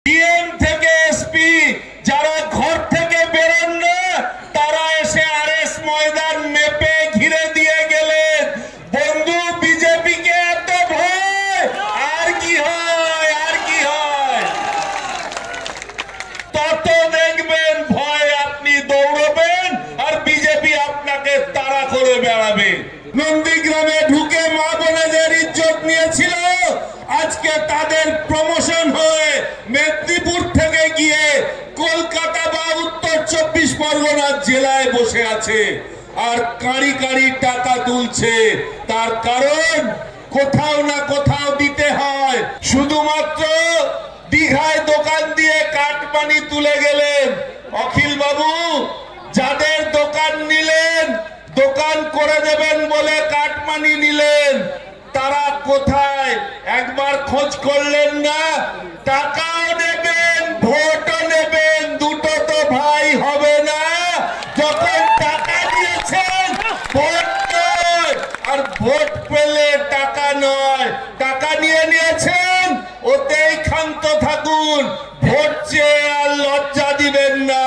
DM থেকে SP যারা ঘর থেকে বেরোন না তারা এসে আরএস ময়দান মেপে ঘিরে দিয়ে গেলেন। বন্ধু, বিজেপি কে এত ভয়? আর কি হয়, আর কি হয়? তত দেখবেন ভয় আপনি দৌড়বেন আর বিজেপি আপনাকে তাড়া করে বেড়াবে। নন্দীগ্রামে ঢুকে মা বোনেদের ইজ্জত নিয়েছিল, আজকে তাদের প্রমোশন হয়ে মেদিনীপুর থেকে গিয়ে কলকাতা বা উত্তর 24 পরগনা জেলায় বসে আছে আর কাঁড়ি কাঁড়ি টাকা তুলছে। তার কারণ কোথাও না কোথাও দিতে হয়। শুধুমাত্র দীঘায় দোকান দিয়ে কাটমানি তুলে গেলেন অখিল বাবু। যাদের দোকান নিলেন, দোকান করে দেবেন বলে কাটমানি নিলেন, তারা কোথায় একবার খোঁজ করলেন না? টাকাও নেবেন, ভোটও নেবেন, দুটো তো ভাই হবে না। যখন টাকা দিয়েছেন ভোট নয়, আর ভোট পেলে টাকা নয়। টাকা নিয়ে নিয়েছেন, ওতেই ক্ষান্ত থাকুন। ভোট চেয়ে আর লজ্জা দিবেন না।